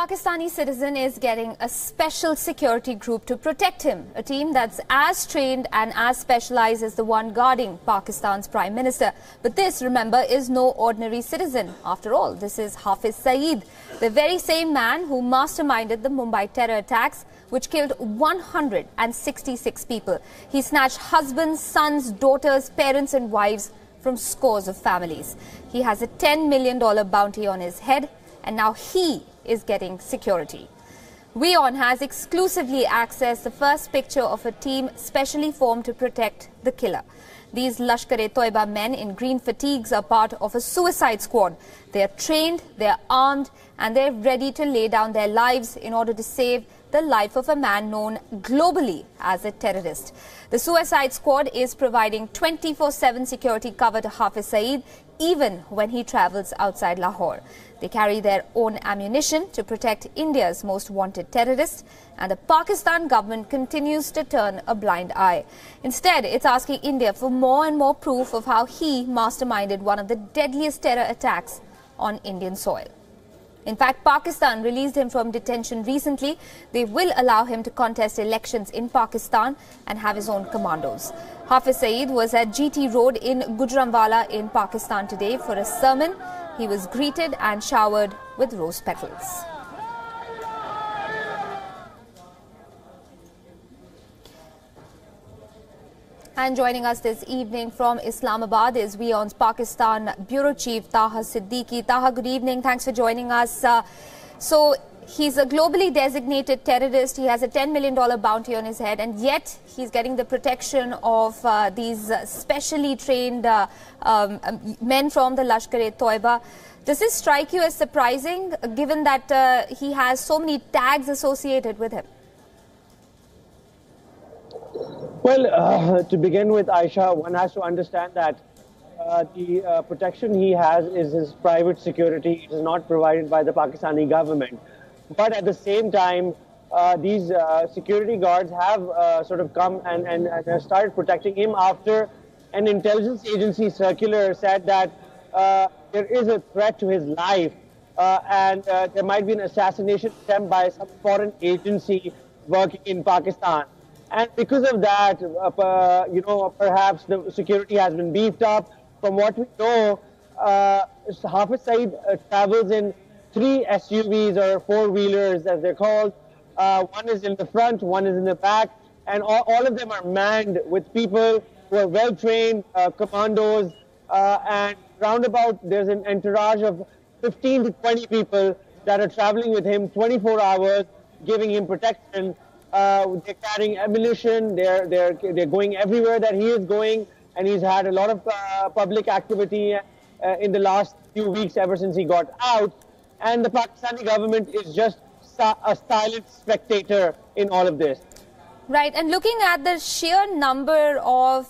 Pakistani citizen is getting a special security group to protect him, a team that's as trained and as specialized as the one guarding Pakistan's Prime Minister. But this, remember, is no ordinary citizen. After all, this is Hafiz Saeed, the very same man who masterminded the Mumbai terror attacks, which killed 166 people. He snatched husbands, sons, daughters, parents and wives from scores of families. He has a $10 million bounty on his head, and now he is getting security. WION has exclusively accessed the first picture of a team specially formed to protect the killer. These Lashkar-e-Taiba men in green fatigues are part of a suicide squad. They are trained, they are armed, and they're ready to lay down their lives in order to save the life of a man known globally as a terrorist. The suicide squad is providing 24/7 security cover to Hafiz Saeed, even when he travels outside Lahore. They carry their own ammunition to protect India's most wanted terrorist, and the Pakistan government continues to turn a blind eye. Instead, it's asking India for more and more proof of how he masterminded one of the deadliest terror attacks on Indian soil. In fact, Pakistan released him from detention recently. They will allow him to contest elections in Pakistan and have his own commandos. Hafiz Saeed was at GT Road in Gujranwala in Pakistan today for a sermon. He was greeted and showered with rose petals. And joining us this evening from Islamabad is WION's Pakistan Bureau Chief Taha Siddiqui. Taha, good evening. Thanks for joining us. So he's a globally designated terrorist. He has a $10 million bounty on his head, and yet he's getting the protection of these specially trained men from the Lashkar-e-Taiba. Does this strike you as surprising, given that he has so many tags associated with him? Well, to begin with, Aisha, one has to understand that the protection he has is his private security. It is not provided by the Pakistani government. But at the same time, these security guards have sort of come and started protecting him after an intelligence agency circular said that there is a threat to his life and there might be an assassination attempt by some foreign agency working in Pakistan. And because of that, perhaps the security has been beefed up. From what we know, Hafiz Saeed travels in 3 SUVs or 4-wheelers, as they're called. One is in the front, one is in the back, and all of them are manned with people who are well-trained, commandos, and roundabout there's an entourage of 15 to 20 people that are traveling with him 24 hours, giving him protection. They're carrying ammunition. They're going everywhere that he is going, and he's had a lot of public activity in the last few weeks ever since he got out. And the Pakistani government is just a silent spectator in all of this. Right, and looking at the sheer number of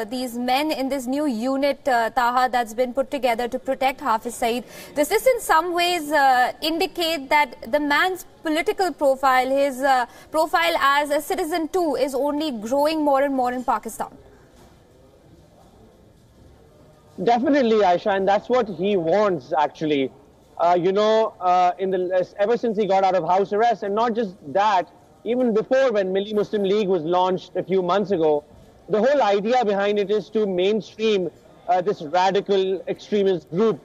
these men in this new unit, Taha, that's been put together to protect Hafiz Saeed, does this in some ways indicate that the man's political profile, his profile as a citizen too, is only growing more and more in Pakistan? Definitely, Aisha, and that's what he wants, actually. Ever since he got out of house arrest, and not just that, even before, when Milli Muslim League was launched a few months ago, the whole idea behind it is to mainstream this radical extremist group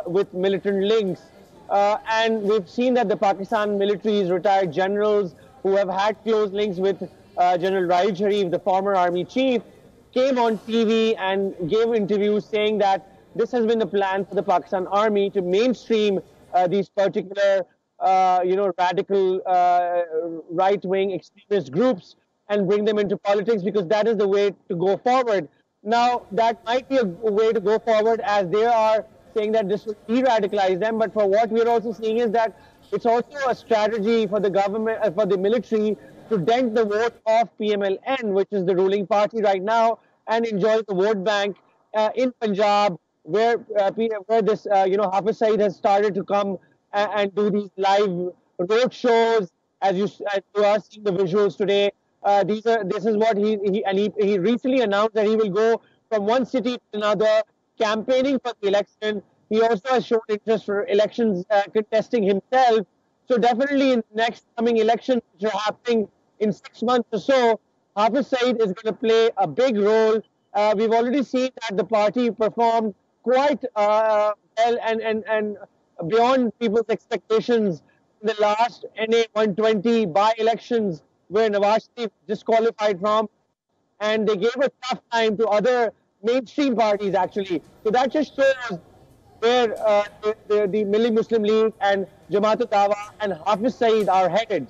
with militant links. And we've seen that the Pakistan military's retired generals who have had close links with General Raid Sharif, the former army chief, came on TV and gave interviews saying that this has been the plan for the Pakistan army to mainstream these particular radical right-wing extremist groups and bring them into politics, because that is the way to go forward. Now, that might be a way to go forward, as they are saying that this will de-radicalize them, but for what we're also seeing is that it's also a strategy for the government, for the military, to dent the vote of PMLN, which is the ruling party right now, and enjoy the vote bank in Punjab, where this Hafiz Saeed has started to come and do these live road shows, as you are seeing the visuals today. This is what he recently announced, that he will go from one city to another, campaigning for the election. He also has shown interest for elections, contesting himself. So definitely in the next coming elections, which are happening in 6 months or so, Hafiz Saeed is going to play a big role. We've already seen that the party performed quite well and beyond people's expectations in the last NA 120 by-elections where Nawaz Sharif disqualified from, and they gave a tough time to other mainstream parties actually. So that just shows where the Milli Muslim League and Jamaat-ul-Dawa and Hafiz Saeed are headed.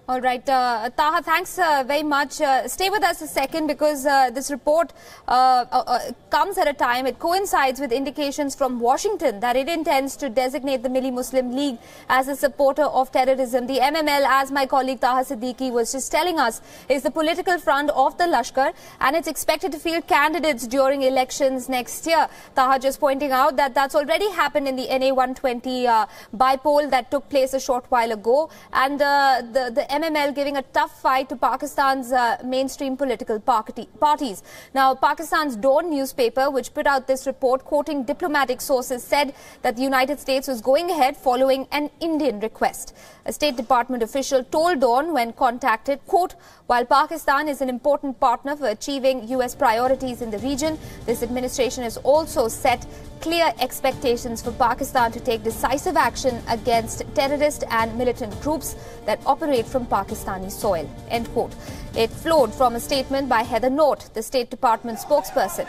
All right, Taha, thanks very much. Stay with us a second, because this report comes at a time, it coincides with indications from Washington that it intends to designate the Milli Muslim League as a supporter of terrorism. The MML, as my colleague Taha Siddiqui was just telling us, is the political front of the Lashkar, and it's expected to field candidates during elections next year. Taha just pointing out that that's already happened in the NA 120 by-poll that took place a short while ago, and the MML giving a tough fight to Pakistan's mainstream political parties. Now, Pakistan's Dawn newspaper, which put out this report quoting diplomatic sources, said that the United States was going ahead following an Indian request. A State Department official told Dawn when contacted, quote, "While Pakistan is an important partner for achieving U.S. priorities in the region, this administration has also set clear expectations for Pakistan to take decisive action against terrorist and militant groups that operate from Pakistani soil," end quote. It flowed from a statement by Heather Naught, the State Department spokesperson.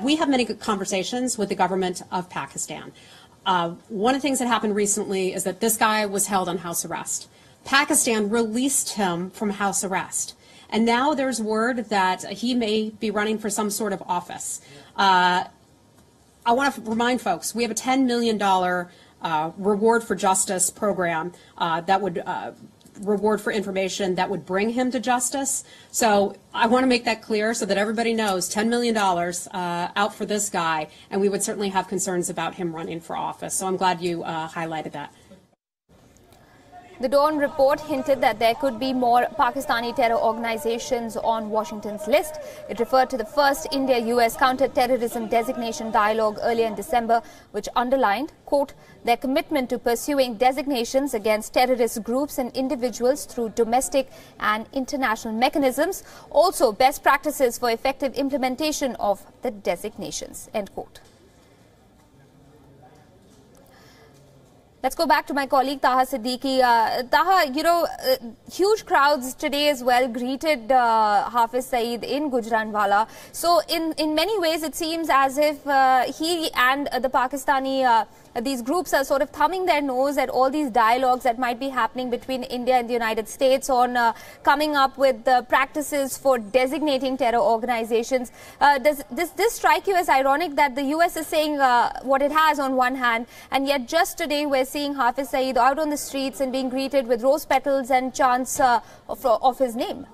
We have many good conversations with the government of Pakistan. One of the things that happened recently is that this guy was held on house arrest. Pakistan released him from house arrest. And now there's word that he may be running for some sort of office. I want to remind folks, we have a $10 million reward for justice program that would reward for information that would bring him to justice. So I want to make that clear so that everybody knows $10 million out for this guy, and we would certainly have concerns about him running for office. So I'm glad you highlighted that. The Dawn report hinted that there could be more Pakistani terror organizations on Washington's list. It referred to the first India-US counter-terrorism designation dialogue earlier in December, which underlined, quote, their commitment to pursuing designations against terrorist groups and individuals through domestic and international mechanisms, also best practices for effective implementation of the designations, end quote. Let's go back to my colleague Taha Siddiqui. Taha, you know, huge crowds today as well greeted Hafiz Saeed in Gujranwala. So in many ways it seems as if he and the Pakistani these groups are sort of thumbing their nose at all these dialogues that might be happening between India and the United States on coming up with practices for designating terror organizations. Does this strike you as ironic that the US is saying what it has on one hand, and yet just today we're seeing Hafiz Saeed out on the streets and being greeted with rose petals and chants of his name?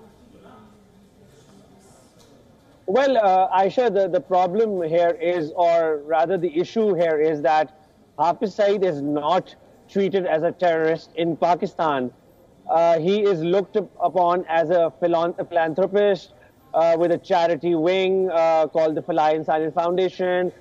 Well, Aisha, the problem here is, or rather the issue here is that Hafiz Saeed is not treated as a terrorist in Pakistan. He is looked upon as a philanthropist with a charity wing called the Falai Insani Foundation.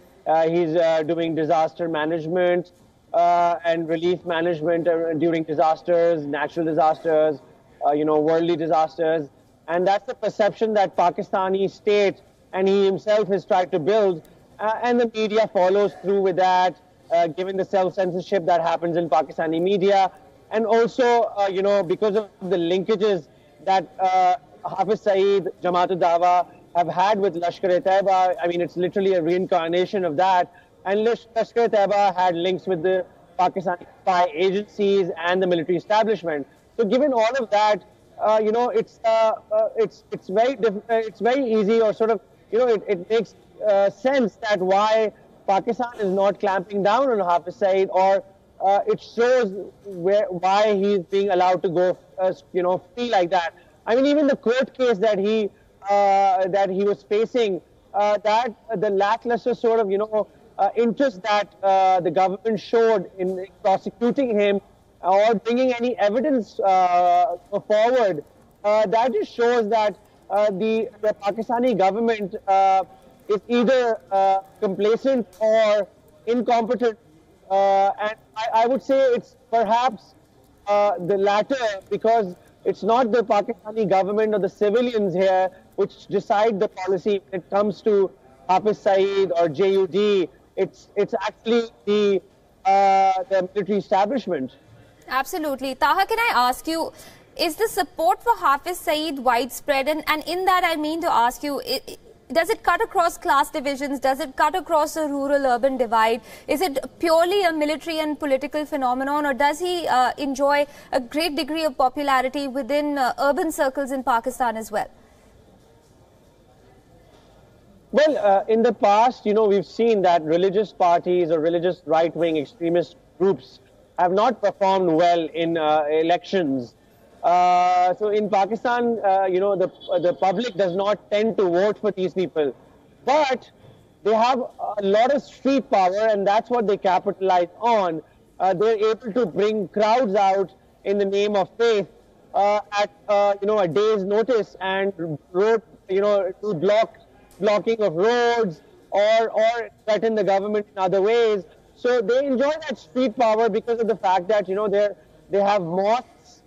He's doing disaster management and relief management during disasters, natural disasters, worldly disasters. And that's the perception that Pakistani state and he himself has tried to build. And the media follows through with that. Given the self-censorship that happens in Pakistani media, and also, because of the linkages that Hafiz Saeed, Jamaat-ul-Dawa have had with Lashkar-e-Taiba. I mean, it's literally a reincarnation of that. And Lashkar-e-Taiba had links with the Pakistani spy agencies and the military establishment. So, given all of that, it's very easy, or sort of, it makes sense that why Pakistan is not clamping down on Hafiz Saeed, or it shows why he's being allowed to go, free like that. I mean, even the court case that he was facing, that the lackluster sort of, interest that the government showed in prosecuting him or bringing any evidence forward, that just shows that the Pakistani government is either complacent or incompetent. And I would say it's perhaps the latter, because it's not the Pakistani government or the civilians here which decide the policy when it comes to Hafiz Saeed or JUD. It's actually the military establishment. Absolutely. Taha, can I ask you, is the support for Hafiz Saeed widespread? And in that, I mean to ask you, does it cut across class divisions? Does it cut across a rural-urban divide? Is it purely a military and political phenomenon, or does he enjoy a great degree of popularity within urban circles in Pakistan as well? Well, in the past, we've seen that religious parties or religious right-wing extremist groups have not performed well in elections. So in Pakistan, the public does not tend to vote for these people, but they have a lot of street power, and that's what they capitalize on. They're able to bring crowds out in the name of faith at a day's notice, and do blocking of roads or threaten the government in other ways. So they enjoy that street power because of the fact that they have mosques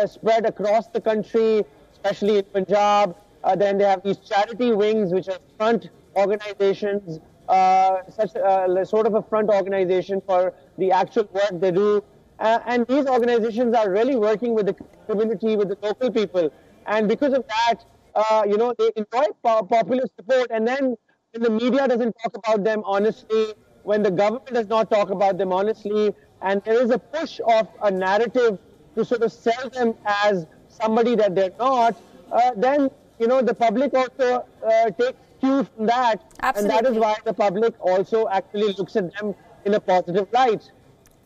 spread across the country, especially in Punjab. Then they have these charity wings, which are front organizations, sort of a front organization for the actual work they do. And these organizations are really working with the community, with the local people. And because of that, they enjoy popular support. And then when the media doesn't talk about them honestly, when the government does not talk about them honestly, and there is a push of a narrative to sort of sell them as somebody that they're not, then, the public also takes cues from that. Absolutely. And that is why the public also actually looks at them in a positive light.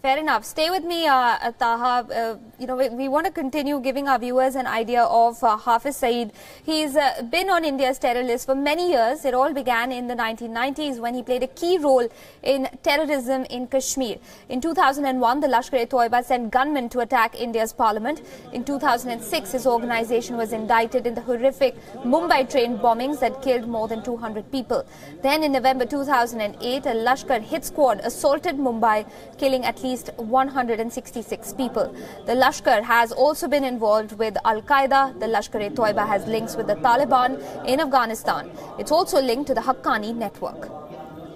Fair enough. Stay with me, Taha. We want to continue giving our viewers an idea of Hafiz Saeed. He's been on India's terror list for many years. It all began in the 1990s when he played a key role in terrorism in Kashmir. In 2001, the Lashkar-e-Taiba sent gunmen to attack India's parliament. In 2006, his organization was indicted in the horrific Mumbai train bombings that killed more than 200 people. Then in November 2008, a Lashkar hit squad assaulted Mumbai, killing at least 166 people. The Lashkar has also been involved with Al-Qaeda. The Lashkar-e-Taiba has links with the Taliban in Afghanistan. It's also linked to the Haqqani network.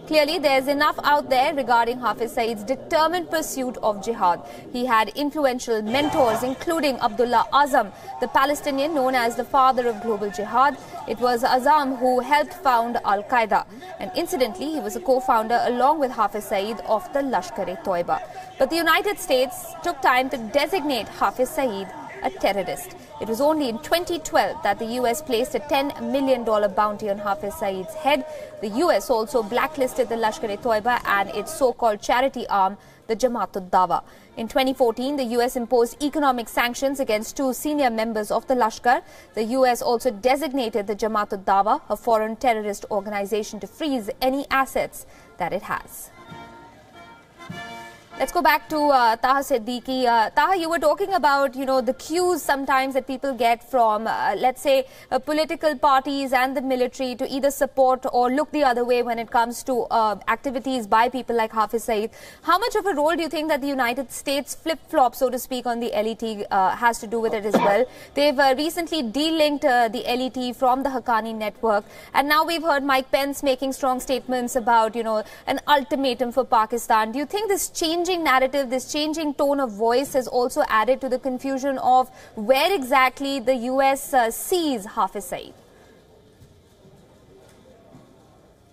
Clearly, there's enough out there regarding Hafiz Saeed's determined pursuit of jihad. He had influential mentors, including Abdullah Azam, the Palestinian known as the father of global jihad. It was Azam who helped found Al-Qaeda. And incidentally, he was a co-founder along with Hafiz Saeed of the Lashkar-e-Taiba. But the United States took time to designate Hafiz Saeed a terrorist. It was only in 2012 that the US placed a $10 million bounty on Hafiz Saeed's head. The US also blacklisted the Lashkar-e-Taiba and its so-called charity arm, the Jamaat-ud-Dawa. In 2014, the US imposed economic sanctions against two senior members of the Lashkar. The US also designated the Jamaat-ud-Dawa a foreign terrorist organization to freeze any assets that it has. Let's go back to Taha Siddiqui. Taha, you were talking about, the cues sometimes that people get from, let's say, political parties and the military to either support or look the other way when it comes to activities by people like Hafiz Saeed. How much of a role do you think that the United States flip-flop, so to speak, on the LET has to do with it as well? They've recently de-linked the LET from the Haqqani network. And now we've heard Mike Pence making strong statements about, an ultimatum for Pakistan. Do you think this changing narrative, this changing tone of voice has also added to the confusion of where exactly the US sees Hafiz Saeed?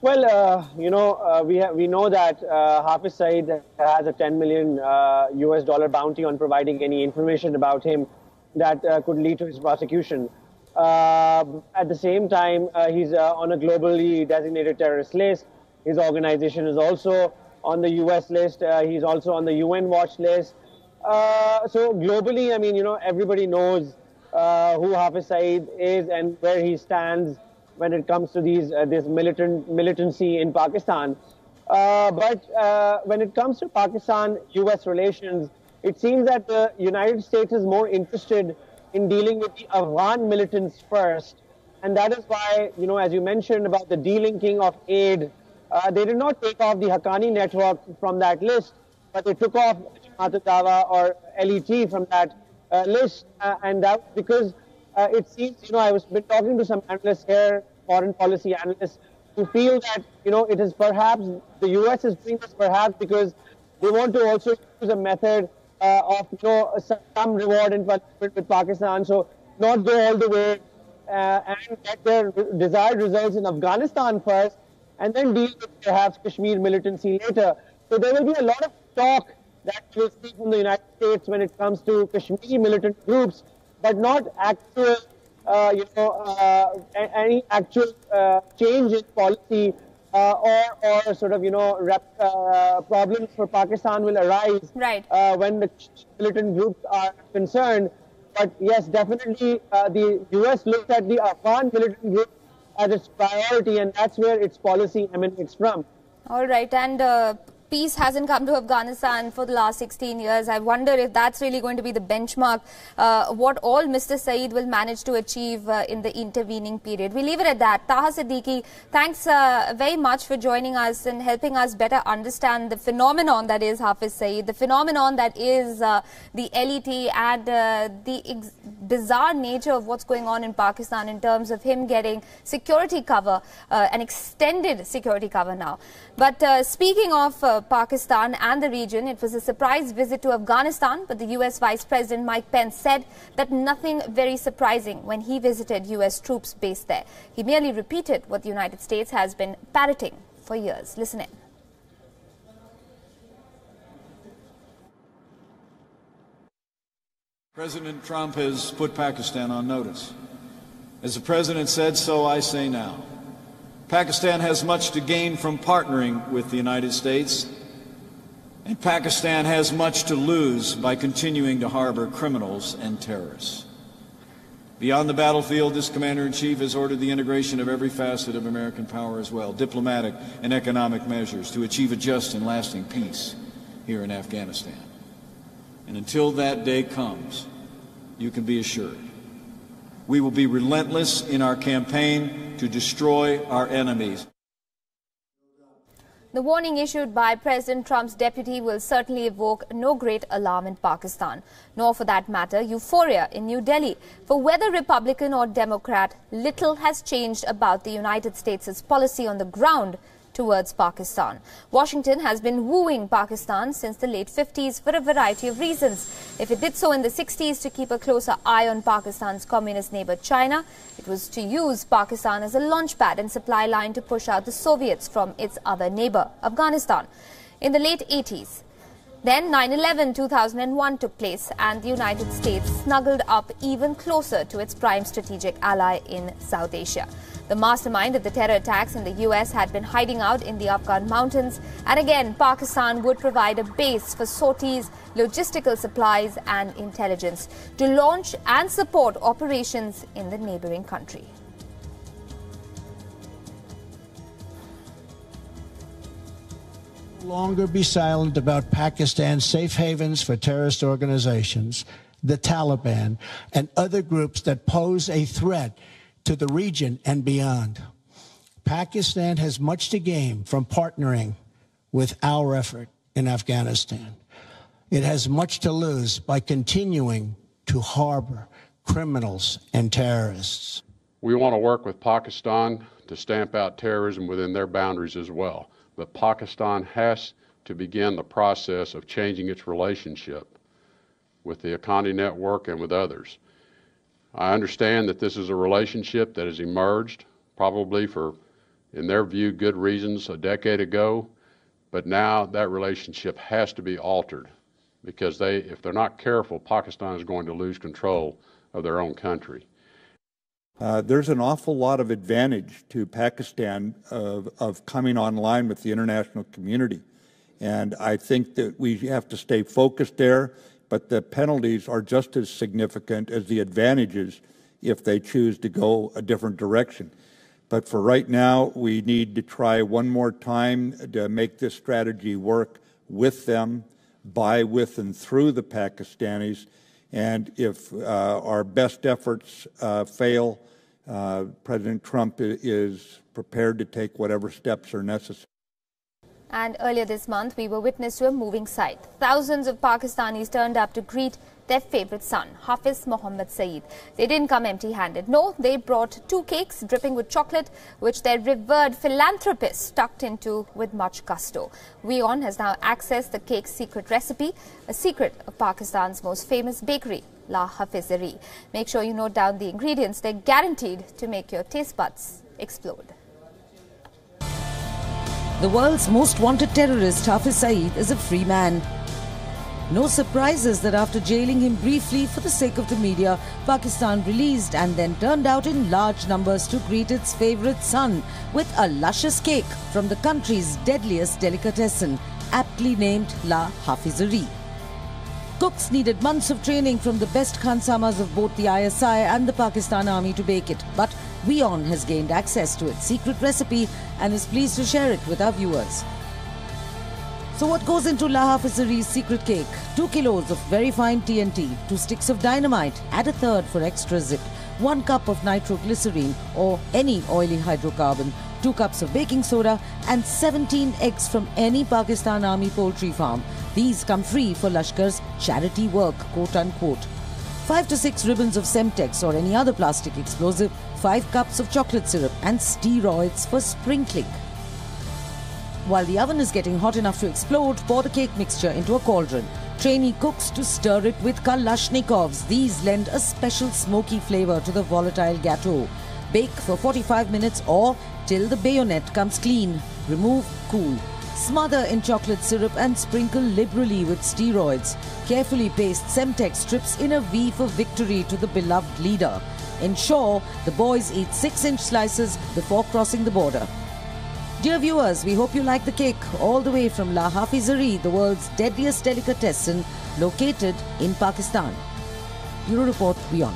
Well, we know that Hafiz Saeed has a $10 million US dollar bounty on providing any information about him that could lead to his prosecution. At the same time, he's on a globally designated terrorist list. His organization is also on the US list. He's also on the UN watch list. So globally, everybody knows who Hafiz Saeed is and where he stands when it comes to this militancy in Pakistan. But when it comes to Pakistan-US relations, it seems that the United States is more interested in dealing with the Afghan militants first, And that is why, as you mentioned about the delinking of aid, they did not take off the Haqqani network from that list, but they took off Lashkar-e-Taiba or LET from that list. And that because it seems, I've been talking to some analysts here, foreign policy analysts, who feel that, it is perhaps, the US is doing this perhaps because they want to also use a method of, some reward and punishment with Pakistan. So not go all the way and get their desired results in Afghanistan first, and then deal with perhaps Kashmir militancy later. So there will be a lot of talk that we'll see from the United States when it comes to Kashmiri militant groups, but not actual, any actual change in policy or sort of, problems for Pakistan will arise when the militant groups are concerned. But yes, definitely the US looks at the Afghan militant group as its priority, and that's where its policy emanates from. All right, and peace hasn't come to Afghanistan for the last 16 years. I wonder if that's really going to be the benchmark, what all Mr. Saeed will manage to achieve in the intervening period. We leave it at that. Taha Siddiqui, thanks very much for joining us and helping us better understand the phenomenon that is Hafiz Saeed, the phenomenon that is the LET, and the bizarre nature of what's going on in Pakistan in terms of him getting security cover, an extended security cover now. But speaking of Pakistan and the region, it was a surprise visit to Afghanistan, but the US Vice President Mike Pence said that nothing very surprising when he visited US troops based there. He merely repeated what the United States has been parroting for years. Listen in. President Trump has put Pakistan on notice. As the President said, so I say now. Pakistan has much to gain from partnering with the United States, and Pakistan has much to lose by continuing to harbor criminals and terrorists. Beyond the battlefield, this Commander-in-Chief has ordered the integration of every facet of American power as well, diplomatic and economic measures to achieve a just and lasting peace here in Afghanistan. And until that day comes, you can be assured, we will be relentless in our campaign to destroy our enemies. The warning issued by President Trump's deputy will certainly evoke no great alarm in Pakistan, nor for that matter euphoria in New Delhi. For whether Republican or Democrat, little has changed about the United States' policy on the ground towards Pakistan. Washington has been wooing Pakistan since the late 50s for a variety of reasons. If it did so in the 60s to keep a closer eye on Pakistan's communist neighbor China, it was to use Pakistan as a launchpad and supply line to push out the Soviets from its other neighbor, Afghanistan. In the late 80s, then 9/11 2001 took place and the United States snuggled up even closer to its prime strategic ally in South Asia. The mastermind of the terror attacks in the US had been hiding out in the Afghan mountains, and again Pakistan would provide a base for sorties, logistical supplies and intelligence to launch and support operations in the neighboring country. No longer be silent about Pakistan's safe havens for terrorist organizations, the Taliban, and other groups that pose a threat to the region and beyond. Pakistan has much to gain from partnering with our effort in Afghanistan. It has much to lose by continuing to harbor criminals and terrorists. We want to work with Pakistan to stamp out terrorism within their boundaries as well. But Pakistan has to begin the process of changing its relationship with the Haqqani network and with others. I understand that this is a relationship that has emerged, probably for, in their view, good reasons a decade ago, but now that relationship has to be altered because if they're not careful, Pakistan is going to lose control of their own country. There's an awful lot of advantage to Pakistan of coming online with the international community, and I think that we have to stay focused there. But the penalties are just as significant as the advantages if they choose to go a different direction. But for right now, we need to try one more time to make this strategy work with them, by, with, and through the Pakistanis. And if our best efforts fail, President Trump is prepared to take whatever steps are necessary. And earlier this month, we were witness to a moving sight. Thousands of Pakistanis turned up to greet their favorite son, Hafiz Saeed. They didn't come empty-handed. No, they brought 2 cakes dripping with chocolate, which their revered philanthropist tucked into with much gusto. WION has now accessed the cake's secret recipe, a secret of Pakistan's most famous bakery, Lashkar-e-Taiba. Make sure you note down the ingredients. They're guaranteed to make your taste buds explode. The world's most wanted terrorist, Hafiz Saeed, is a free man. No surprises that after jailing him briefly for the sake of the media, Pakistan released and then turned out in large numbers to greet its favourite son with a luscious cake from the country's deadliest delicatessen, aptly named Lashkar-e-Taiba. Cooks needed months of training from the best khansamas of both the ISI and the Pakistan Army to bake it, but WION has gained access to its secret recipe and is pleased to share it with our viewers. So what goes into Lashkar-e-Taiba's secret cake? 2 kilos of very fine TNT, 2 sticks of dynamite, add a third for extra zip, 1 cup of nitroglycerine or any oily hydrocarbon, 2 cups of baking soda and 17 eggs from any Pakistan Army poultry farm. These come free for Lashkar's charity work, quote-unquote. 5 to 6 ribbons of Semtex or any other plastic explosive, 5 cups of chocolate syrup and steroids for sprinkling. While the oven is getting hot enough to explode, pour the cake mixture into a cauldron. Trainee cooks to stir it with Kalashnikovs. These lend a special smoky flavour to the volatile gâteau. Bake for 45 minutes or till the bayonet comes clean. Remove, cool. Smother in chocolate syrup and sprinkle liberally with steroids. Carefully paste Semtex strips in a V for victory to the beloved leader. Ensure the boys eat 6-inch slices before crossing the border. Dear viewers, we hope you like the cake all the way from Lashkar-e-Taiba, the world's deadliest delicatessen located in Pakistan. Bureau Report, WION.